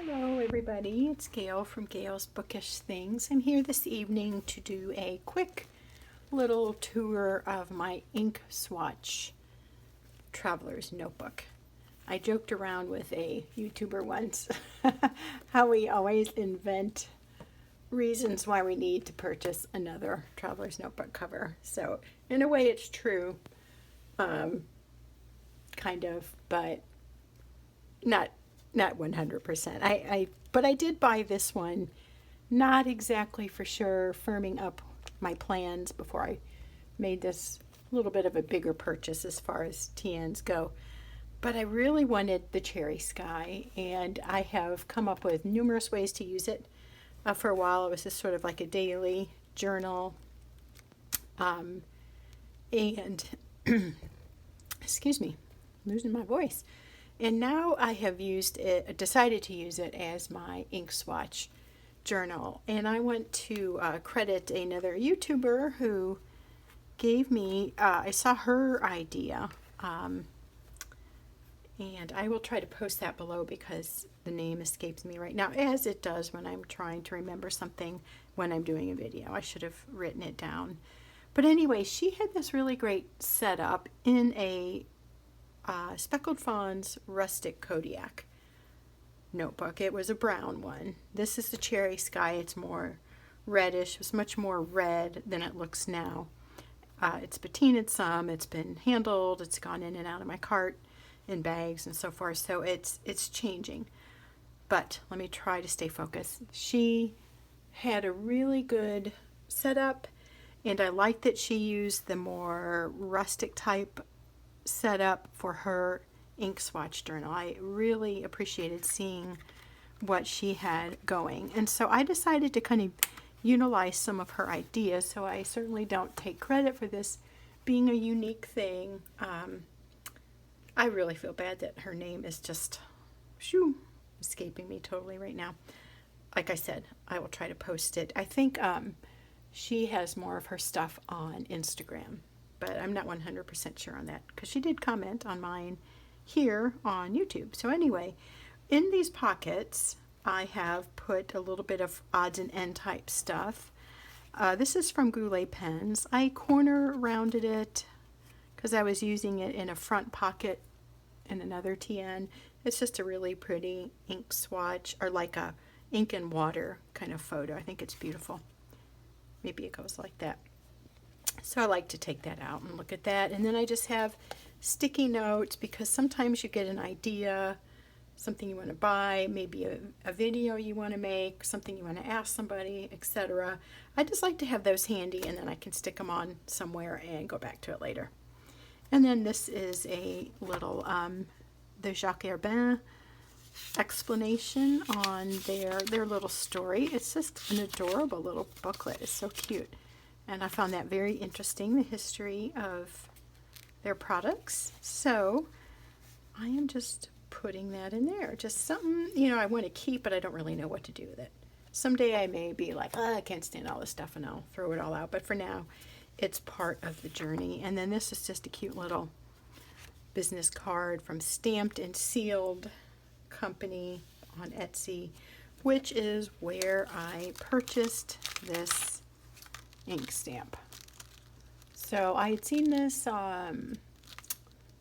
Hello everybody, it's Gail from Gail's Bookish Things. I'm here this evening to do a quick little tour of my ink swatch traveler's notebook. I joked around with a YouTuber once how we always invent reasons why we need to purchase another traveler's notebook cover. So in a way it's true, kind of, but not 100%. But I did buy this one, not exactly for sure, firming up my plans before I made this little bit of a bigger purchase as far as TNs go. But I really wanted the Cherry Sky, and I have come up with numerous ways to use it. For a while, it was just sort of like a daily journal, and excuse me, I'm losing my voice. And now I have decided to use it as my ink swatch journal. And I want to credit another YouTuber who gave me, I saw her idea, and I will try to post that below because the name escapes me right now, as it does when I'm trying to remember something when I'm doing a video. I should have written it down. But anyway, she had this really great setup in a Speckled Fawn's Rustic Kodiak notebook. It was a brown one. This is the Cherry Sky. It's more reddish. It's much more red than it looks now. It's patinaed some. It's been handled. It's gone in and out of my cart in bags and so forth. So it's changing. But let me try to stay focused. She had a really good setup, and I like that she used the more rustic type setup for her ink swatch journal. I really appreciated seeing what she had going, and so I decided to kind of utilize some of her ideas. So I certainly don't take credit for this being a unique thing. I really feel bad that her name is just escaping me totally right now. Like I said, I will try to post it. I think she has more of her stuff on Instagram, but I'm not 100% sure on that because she did comment on mine here on YouTube. So anyway, in these pockets, I have put a little bit of odds and end type stuff. This is from Goulet Pens. I corner rounded it because I was using it in a front pocket in another TN. It's just a really pretty ink swatch, or like a ink and water kind of photo. I think it's beautiful. Maybe it goes like that. So I like to take that out and look at that. And then I just have sticky notes because sometimes you get an idea, something you want to buy, maybe a video you want to make, something you want to ask somebody, etc. I just like to have those handy, and then I can stick them on somewhere and go back to it later. And then this is a little the Jacques Herbin explanation on their little story. It's just an adorable little booklet. It's so cute. And I found that very interesting, the history of their products. So I am just putting that in there. Just something, I want to keep, but I don't really know what to do with it. Someday I may be like, I can't stand all this stuff, and I'll throw it all out. But for now, it's part of the journey. And then this is just a cute little business card from Stamped and Sealed Company on Etsy, which is where I purchased this ink stamp. So I had seen this,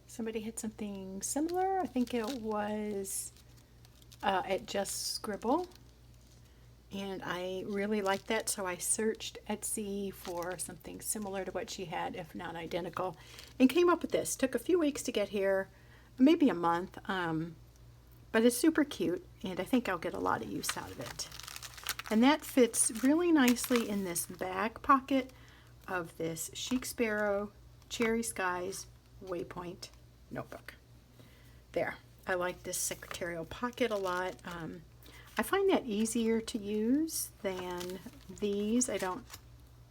somebody had something similar. I think it was at Just Scribble, and I really liked that, so I searched Etsy for something similar to what she had, if not identical, and came up with this. Took a few weeks to get here, maybe a month, but it's super cute, and I think I'll get a lot of use out of it. And that fits really nicely in this back pocket of this Chic Sparrow Cherry Skies Waypoint notebook. There. I like this secretarial pocket a lot. I find that easier to use than these. I don't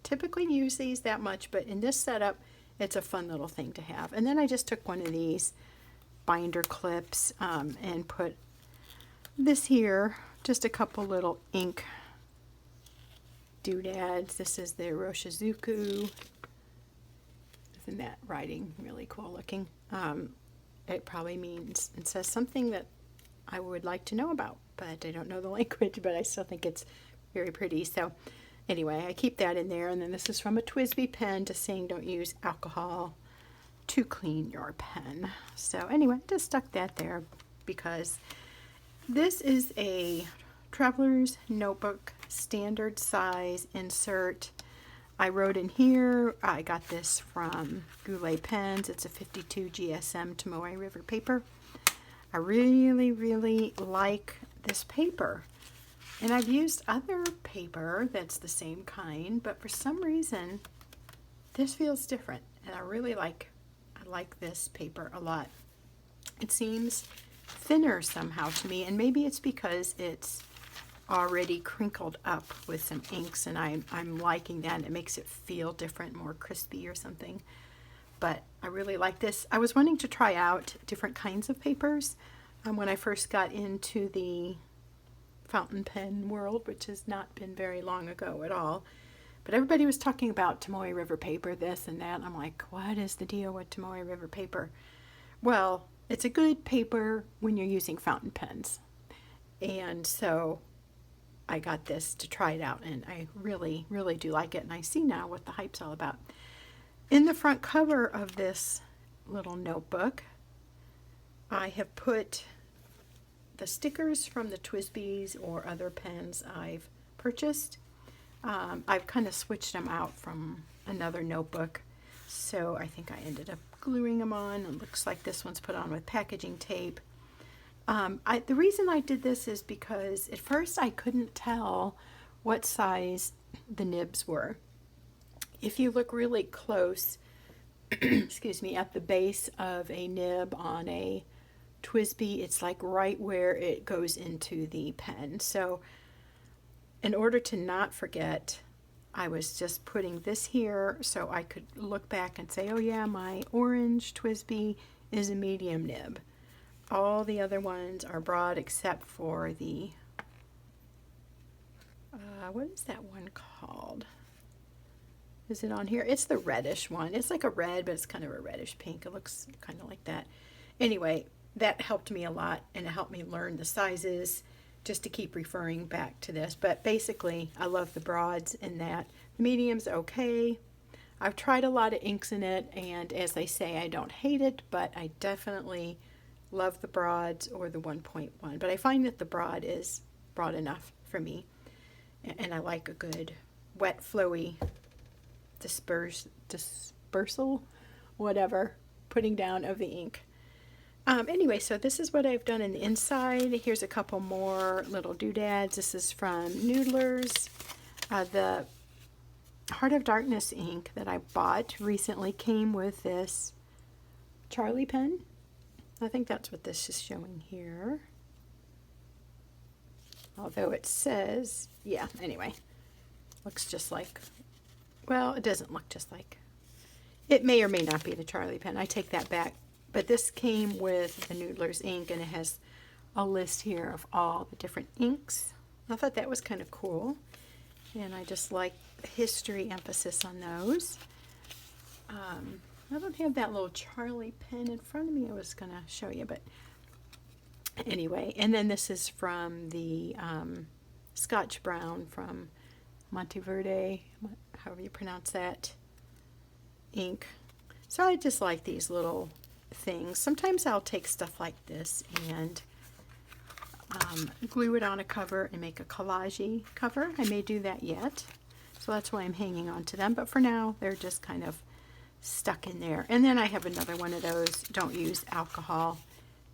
typically use these that much, but in this setup, it's a fun little thing to have. And then I just took one of these binder clips and put this here, just a couple little ink doodads. This is the Roshizuku. Isn't that writing really cool looking? It probably means, it says something that I would like to know about, but I don't know the language, but I still think it's very pretty. So anyway, I keep that in there. And then this is from a TWSBI pen, just saying don't use alcohol to clean your pen. So anyway, just stuck that there because this is a traveler's notebook standard size insert. I wrote in here, I got this from Goulet Pens. It's a 52 GSM Tomoe River paper. I really, really like this paper. And I've used other paper that's the same kind, but for some reason, this feels different. And I like this paper a lot. It seems thinner somehow to me, and maybe it's because it's already crinkled up with some inks, and I'm liking that. It makes it feel different, more crispy or something. But I really like this. I was wanting to try out different kinds of papers when I first got into the fountain pen world, which has not been very long ago at all. But everybody was talking about Tomoe River paper, this and that. I'm like, what is the deal with Tomoe River paper? Well, it's a good paper when you're using fountain pens. And so I got this to try it out, and I really, really do like it. And I see now what the hype's all about. In the front cover of this little notebook, I have put the stickers from the TWSBIs or other pens I've purchased. I've kind of switched them out from another notebook, so I think I ended up gluing them on. It looks like this one's put on with packaging tape. The reason I did this is because at first I couldn't tell what size the nibs were. If you look really close, excuse me, at the base of a nib on a TWSBI, it's like right where it goes into the pen. So in order to not forget, I was just putting this here so I could look back and say, oh yeah, my orange TWSBI is a medium nib. All the other ones are broad except for the, what is that one called? Is it on here? It's the reddish one. It's like a red, but it's kind of a reddish pink. It looks kind of like that. Anyway, that helped me a lot, and it helped me learn the sizes just to keep referring back to this. But basically, I love the broads in that. The medium's okay. I've tried a lot of inks in it, and as they say, I don't hate it, but I definitely love the broads or the 1.1. But I find that the broad is broad enough for me, and I like a good wet, flowy dispersal, whatever, putting down of the ink. Anyway, so this is what I've done in the inside. Here's a couple more little doodads. This is from Noodlers. The Heart of Darkness ink that I bought recently came with this Charlie pen. I think that's what this is showing here. Although it says, yeah, anyway, looks just like, well, it doesn't look just like. It may or may not be the Charlie pen. I take that back. But this came with the Noodlers ink, and it has a list here of all the different inks. I thought that was kind of cool, and I just like the history emphasis on those. I don't have that little Charlie pen in front of me. I was going to show you, but anyway. And then this is from the Scotch Brown from Monteverde, however you pronounce that, ink. So I just like these little things. Sometimes I'll take stuff like this and glue it on a cover and make a collage cover. I may do that yet, so that's why I'm hanging on to them, but for now they're just kind of stuck in there. And then I have another one of those don't use alcohol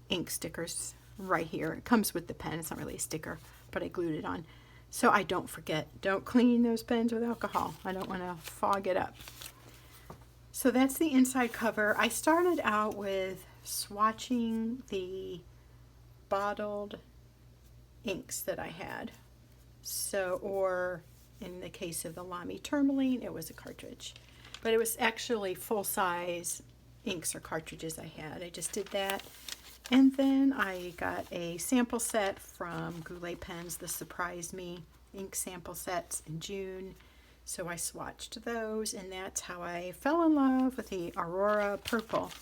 ink stickers right here. It comes with the pen. It's not really a sticker, but I glued it on so I don't forget. Don't clean those pens with alcohol. I don't want to fog it up. So that's the inside cover. I started out with swatching the bottled inks that I had. So, or in the case of the Lamy Tourmaline, it was a cartridge. But it was actually full-size inks or cartridges I had. I just did that. And then I got a sample set from Goulet Pens, the Surprise Me ink sample sets in June. So I swatched those, and that's how I fell in love with the Aurora Purple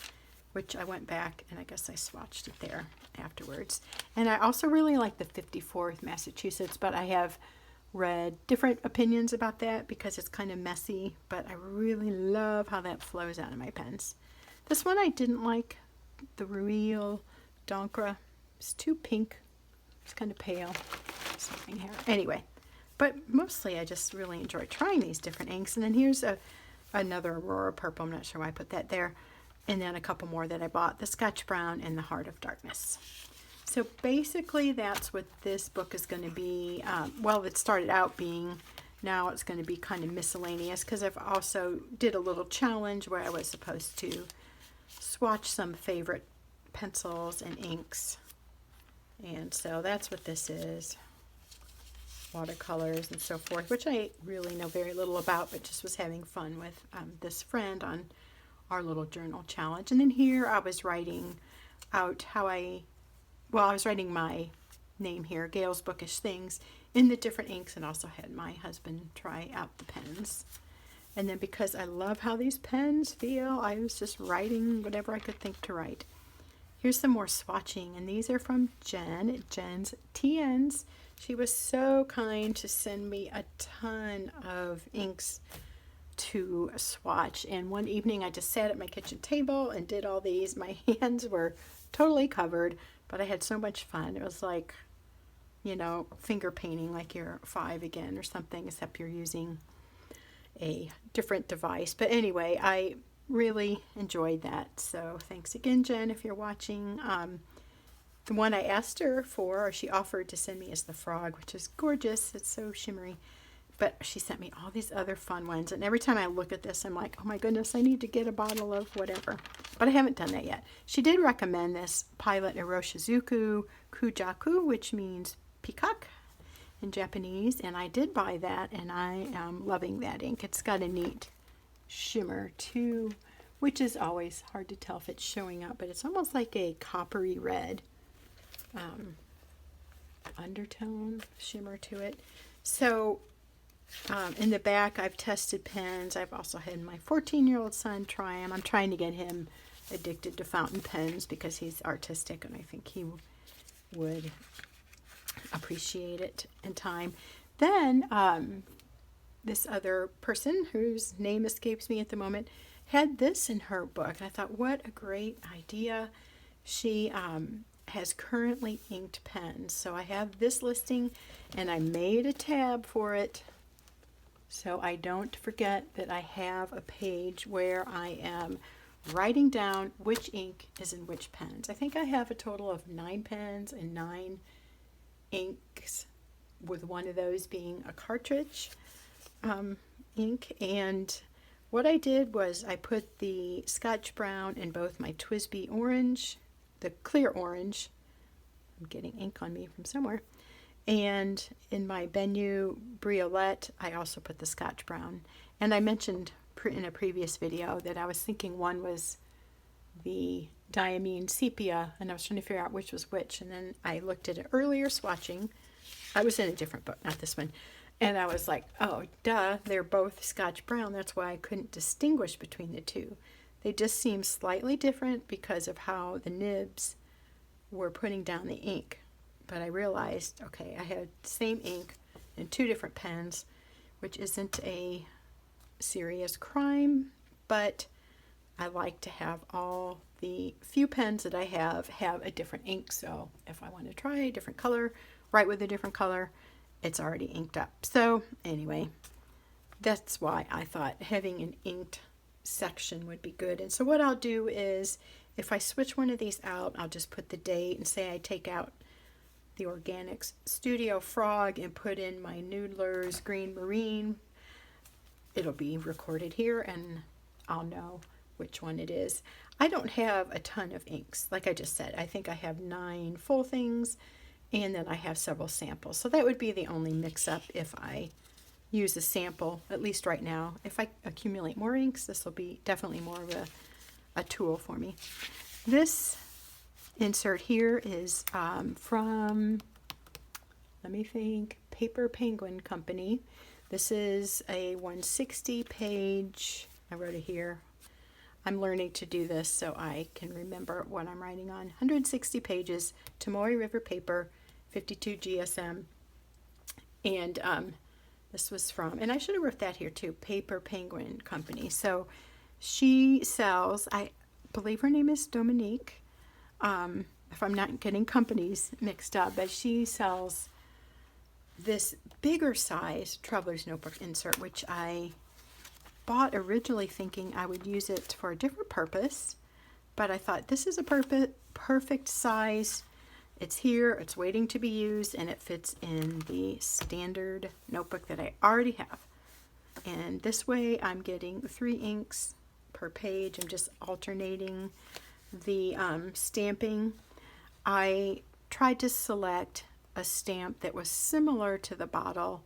which I went back and I guess I swatched it there afterwards. And I also really like the 54th Massachusetts, but I have read different opinions about that because it's kind of messy, but I really love how that flows out of my pens. This one I didn't like, the Ruil d'encre. It's too pink. It's kind of pale. Something here. Anyway, but mostly I just really enjoy trying these different inks. And then here's another Aurora purple. I'm not sure why I put that there. And then a couple more that I bought, the Scotch Brown and the Heart of Darkness. So basically that's what this book is going to be. Well, it started out being, now it's going to be kind of miscellaneous because I've also did a little challenge where I was supposed to swatch some favorite pencils and inks. And so that's what this is. Watercolors and so forth, which I really know very little about, but just was having fun with this friend on our little journal challenge. And then here I was writing out how I was writing my name here, Gail's Bookish Things, in the different inks, and also had my husband try out the pens. And then because I love how these pens feel, I was just writing whatever I could think to write. Here's some more swatching, and these are from Jen at Jen's TNs. She was so kind to send me a ton of inks to swatch, and one evening I just sat at my kitchen table and did all these. My hands were totally covered, but I had so much fun. It was like, you know, finger painting like you're 5 again or something, except you're using a different device. But anyway, I really enjoyed that. So thanks again, Jen, if you're watching. The one I asked her for, or she offered to send me, is the frog, which is gorgeous. It's so shimmery. But she sent me all these other fun ones. And every time I look at this, I'm like, oh my goodness, I need to get a bottle of whatever. But I haven't done that yet. She did recommend this Pilot Iroshizuku Kujaku, which means peacock in Japanese. And I did buy that, and I am loving that ink. It's got a neat shimmer too, which is always hard to tell if it's showing up. But it's almost like a coppery red undertone shimmer to it. So in the back, I've tested pens. I've also had my 14-year-old son try them. I'm trying to get him addicted to fountain pens because he's artistic, and I think he would appreciate it in time. Then this other person, whose name escapes me at the moment, had this in her book, and I thought, what a great idea. She has currently inked pens. So I have this listing, and I made a tab for it so I don't forget that I have a page where I am writing down which ink is in which pens. I think I have a total of 9 pens and 9 inks, with one of those being a cartridge ink. And what I did was I put the Scotch Brown in both my TWSBI orange, the clear orange, I'm getting ink on me from somewhere, and in my Benu Briolette, I also put the Scotch Brown. And I mentioned in a previous video that I was thinking one was the Diamine Sepia, and I was trying to figure out which was which. And then I looked at it earlier swatching. I was in a different book, not this one. And I was like, oh, duh, they're both Scotch Brown. That's why I couldn't distinguish between the two. They just seem slightly different because of how the nibs were putting down the ink. But I realized, okay, I had the same ink in 2 different pens, which isn't a serious crime, but I like to have all the few pens that I have a different ink. So if I want to try a different color, write with a different color, it's already inked up. So anyway, that's why I thought having an inked section would be good. And so what I'll do is, if I switch one of these out, I'll just put the date and say I take out the Organics Studio Frog and put in my Noodler's Green Marine. It'll be recorded here and I'll know which one it is. I don't have a ton of inks. Like I just said, I think I have 9 full things, and then I have several samples. So that would be the only mix-up if I use a sample, at least right now. If I accumulate more inks, this will be definitely more of a tool for me. This insert here is from, let me think, Paper Penguin Company. This is a 160 page, I wrote it here, I'm learning to do this so I can remember what I'm writing on. 160 pages, Tomoe River paper, 52 GSM. And this was from, and I should have wrote that here too, Paper Penguin Company. So she sells, I believe her name is Dominique, if I'm not getting companies mixed up, but she sells this bigger size Traveler's Notebook insert, which I bought originally thinking I would use it for a different purpose, but I thought this is a perfect size. It's here, it's waiting to be used, and it fits in the standard notebook that I already have. And this way I'm getting 3 inks per page. I'm just alternating the stamping. I tried to select a stamp that was similar to the bottle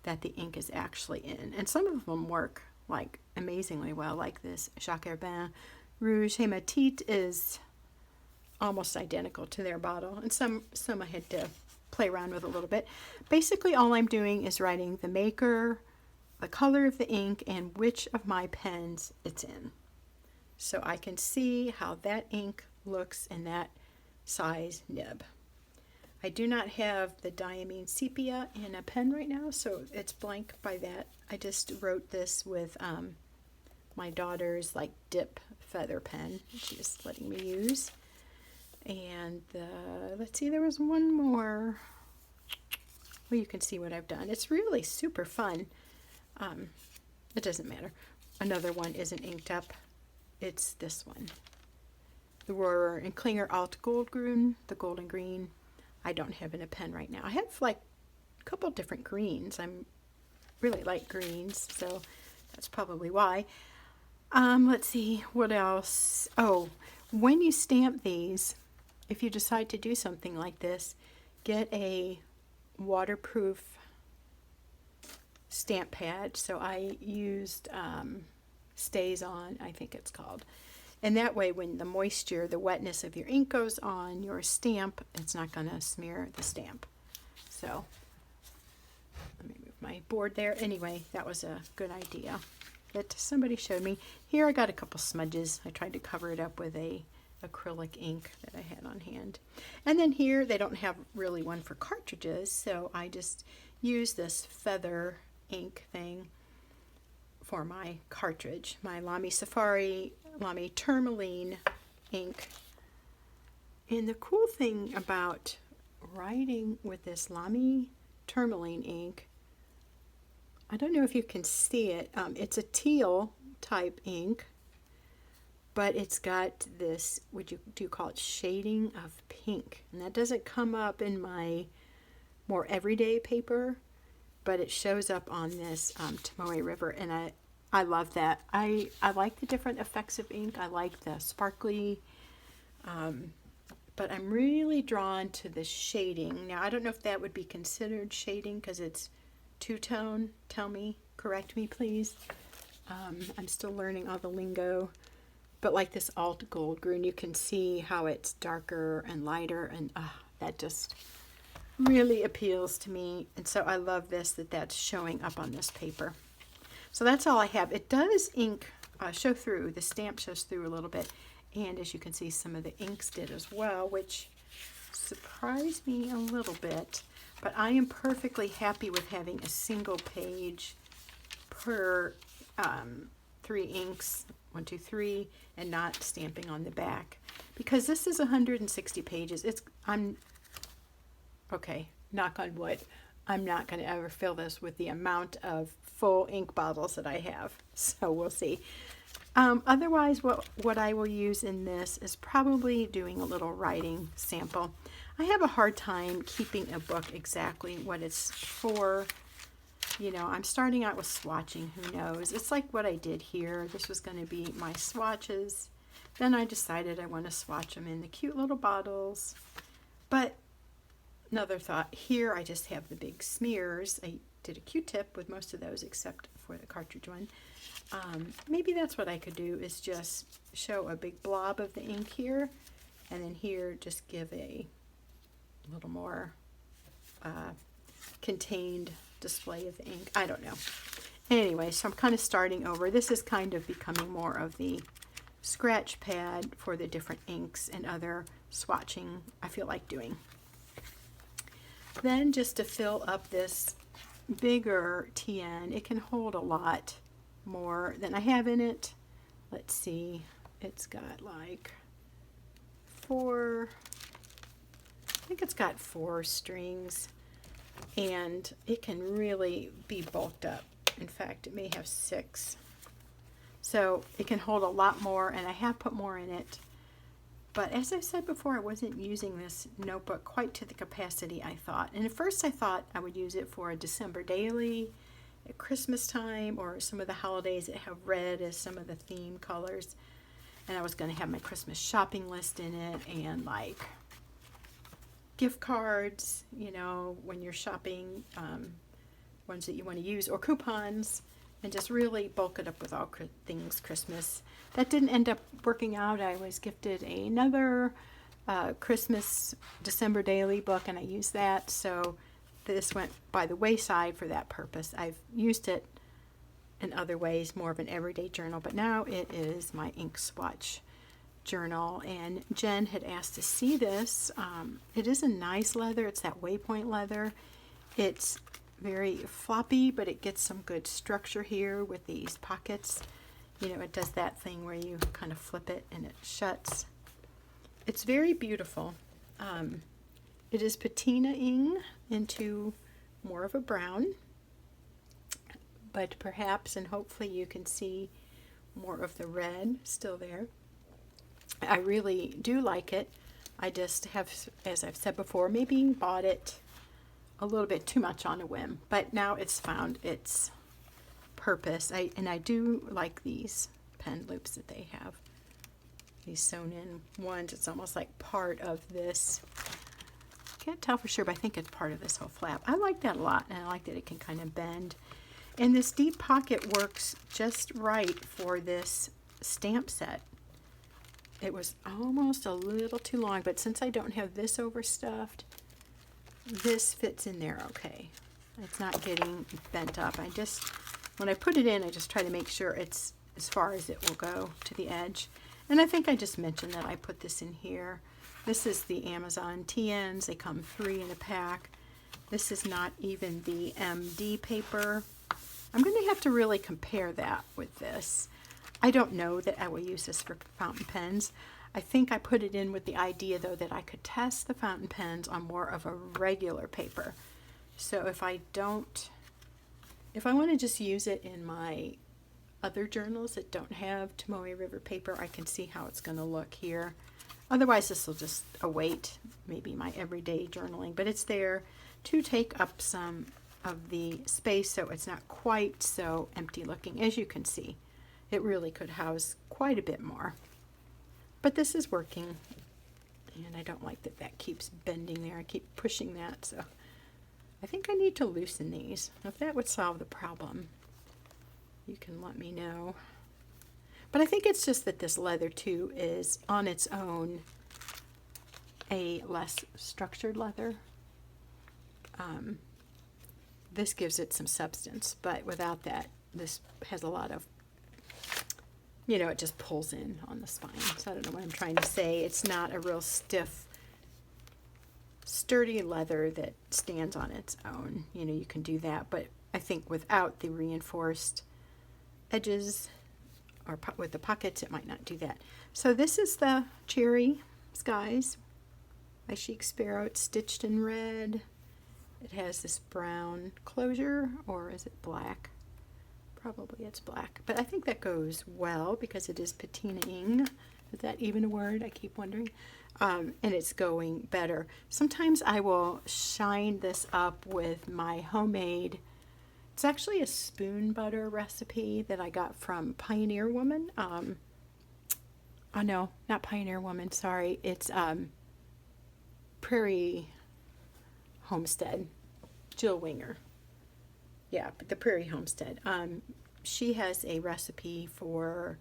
that the ink is actually in. And some of them work like amazingly well, like this Jacques Herbin Rouge Hématite is almost identical to their bottle. And some I had to play around with a little bit. Basically all I'm doing is writing the maker, the color of the ink, and which of my pens it's in. So I can see how that ink looks in that size nib. I do not have the Diamine Sepia in a pen right now, so it's blank by that. I just wrote this with my daughter's like dip feather pen she's letting me use. And let's see, there was one more. Well, you can see what I've done. It's really super fun. It doesn't matter. Another one isn't inked up. It's this one. The Rohrer and Klinger Alt Goldgrün, the golden green. I don't have in a pen right now. I have like a couple different greens. I'm really like greens, so that's probably why. Let's see, what else? Oh, when you stamp these, if you decide to do something like this, get a waterproof stamp pad. So I used Stays On, I think it's called. And that way when the moisture, the wetness of your ink goes on your stamp, it's not going to smear the stamp. So let me move my board there. Anyway, that was a good idea that somebody showed me. Here I got a couple smudges. I tried to cover it up with a acrylic ink that I had on hand. And then here they don't have really one for cartridges, so I just use this feather ink thing for my cartridge, my Lamy Safari Lamy Tourmaline ink. And the cool thing about writing with this Lamy Tourmaline ink, I don't know if you can see it, it's a teal type ink, but it's got this, do you call it shading of pink? And that doesn't come up in my more everyday paper, but it shows up on this Tomoe River, and I love that. I like the different effects of ink. I like the sparkly, but I'm really drawn to the shading. Now, I don't know if that would be considered shading because it's two-tone. Tell me, correct me, please. I'm still learning all the lingo. But like this Alt Goldgrün, you can see how it's darker and lighter, and that just really appeals to me. And so I love that's showing up on this paper. So that's all I have. It does ink show through. The stamp shows through a little bit. And as you can see, some of the inks did as well, which surprised me a little bit. But I am perfectly happy with having a single page per 3 inks, 1, 2, 3, and not stamping on the back. Because this is 160 pages. Okay, knock on wood. I'm not going to ever fill this with the amount of full ink bottles that I have. So we'll see. Otherwise, what I will use in this is probably doing a little writing sample. I have a hard time keeping a book exactly what it's for. You know, I'm starting out with swatching, who knows. It's like what I did here. This was going to be my swatches. Then I decided I want to swatch them in the cute little bottles. But another thought, here I just have the big smears. I did a Q-tip with most of those except for the cartridge one. Maybe that's what I could do, is just show a big blob of the ink here, and then here just give a little more contained display of the ink. I don't know. Anyway, so I'm kind of starting over. This is kind of becoming more of the scratch pad for the different inks and other swatching I feel like doing. Then just to fill up this bigger TN, it can hold a lot more than I have in it. Let's see, it's got like I think it's got 4 strings, and it can really be bulked up. In fact, it may have 6. So it can hold a lot more, and I have put more in it. But as I said before, I wasn't using this notebook quite to the capacity I thought. And at first I thought I would use it for a December daily at Christmas time, or some of the holidays that have red as some of the theme colors. And I was going to have my Christmas shopping list in it, and like gift cards, you know, when you're shopping, ones that you want to use, or coupons, and just really bulk it up with all things Christmas. That didn't end up working out. I was gifted another Christmas December daily book, and I used that, so this went by the wayside for that purpose. I've used it in other ways, more of an everyday journal, but now it is my ink swatch journal. And Jen had asked to see this. It is a nice leather. It's that Waypoint leather. It's very floppy, but it gets some good structure here with these pockets. You know, it does that thing where you kind of flip it and it shuts. It's very beautiful. It is patinaing into more of a brown, but perhaps and hopefully you can see more of the red still there. I really do like it. I just have, as I've said before, maybe bought it a little bit too much on a whim, but now it's found its purpose. And I do like these pen loops that they have. These sewn in ones, it's almost like part of this. Can't tell for sure, but I think it's part of this whole flap. I like that a lot, and I like that it can kind of bend. And this deep pocket works just right for this stamp set. It was almost a little too long, but since I don't have this overstuffed, this fits in there okay. It's not getting bent up. When I put it in, I just try to make sure it's as far as it will go to the edge. And I think I just mentioned that I put this in here. This is the Amazon TNs. They come 3 in a pack. This is not even the MD paper. I'm going to have to really compare that with this. I don't know that I will use this for fountain pens. I think I put it in with the idea, though, that I could test the fountain pens on more of a regular paper. So if I want to just use it in my other journals that don't have Tomoe River paper, I can see how it's going to look here. Otherwise, this will just await maybe my everyday journaling, but it's there to take up some of the space so it's not quite so empty looking. As you can see, it really could house quite a bit more. But this is working, and I don't like that that keeps bending there. I keep pushing that, so I think I need to loosen these. If that would solve the problem, you can let me know. But I think it's just that this leather too is on its own a less structured leather. This gives it some substance, but without that, this has a lot of, you know, it just pulls in on the spine. So I don't know what I'm trying to say. It's not a real stiff, sturdy leather that stands on its own. You know, you can do that, but I think without the reinforced edges or with the pockets, it might not do that. So this is the Cherry Skies by Chic Sparrow. It's stitched in red. It has this brown closure, or is it black? Probably it's black, but I think that goes well because it is patinaing. Is that even a word? I keep wondering. And it's going better. Sometimes I will shine this up with my homemade, it's actually a spoon butter recipe that I got from Pioneer Woman. Oh no, not Pioneer Woman, sorry. It's Prairie Homestead, Jill Winger. Yeah, but the Prairie Homestead. She has a recipe for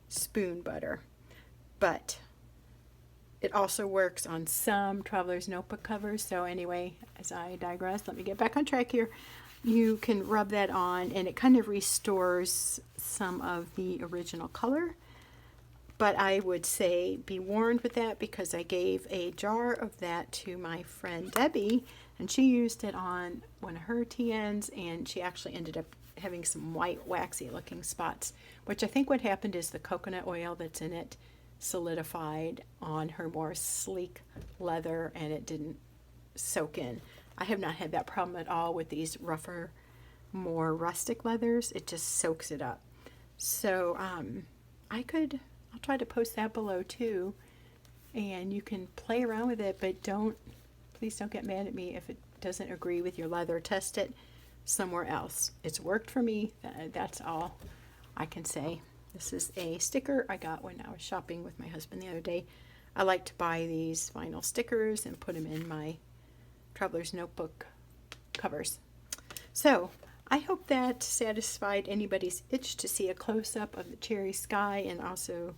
spoon butter, but it also works on some Traveler's Notebook covers. So anyway, as I digress, let me get back on track here. You can rub that on, and it kind of restores some of the original color. But I would say be warned with that, because I gave a jar of that to my friend Debbie, and she used it on one of her TNs, and she actually ended up having some white waxy looking spots, which I think what happened is the coconut oil that's in it solidified on her more sleek leather and it didn't soak in. I have not had that problem at all with these rougher, more rustic leathers. It just soaks it up. So I'll try to post that below too, and you can play around with it, but please don't get mad at me if it doesn't agree with your leather. Test it somewhere else. It's worked for me. That's all I can say. This is a sticker I got when I was shopping with my husband the other day. I like to buy these vinyl stickers and put them in my traveler's notebook covers. So I hope that satisfied anybody's itch to see a close-up of the Cherry Sky and also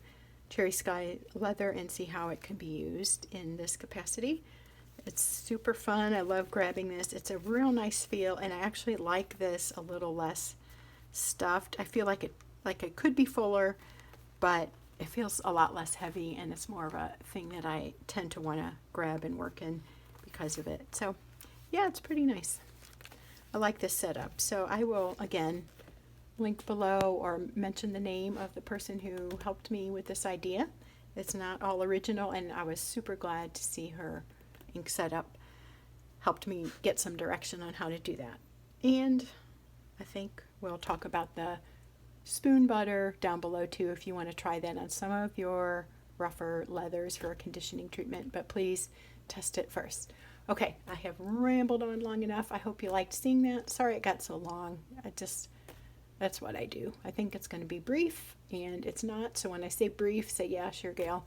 Cherry Sky leather and see how it can be used in this capacity. It's super fun. I love grabbing this. It's a real nice feel, and I actually like this a little less stuffed. I feel like it could be fuller, but it feels a lot less heavy, and it's more of a thing that I tend to want to grab and work in because of it. So yeah, it's pretty nice. I like this setup. So I will again link below or mention the name of the person who helped me with this idea. It's not all original, and I was super glad to see her ink setup helped me get some direction on how to do that. And I think we'll talk about the spoon butter down below too if you want to try that on some of your rougher leathers for a conditioning treatment, but please test it first. Okay, I have rambled on long enough. I hope you liked seeing that. Sorry it got so long. That's what I do. I think it's going to be brief, and it's not. So when I say brief, say yeah, sure, Gail,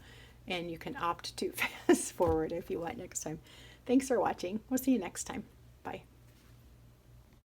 and you can opt to fast forward if you want next time. Thanks for watching. We'll see you next time. Bye.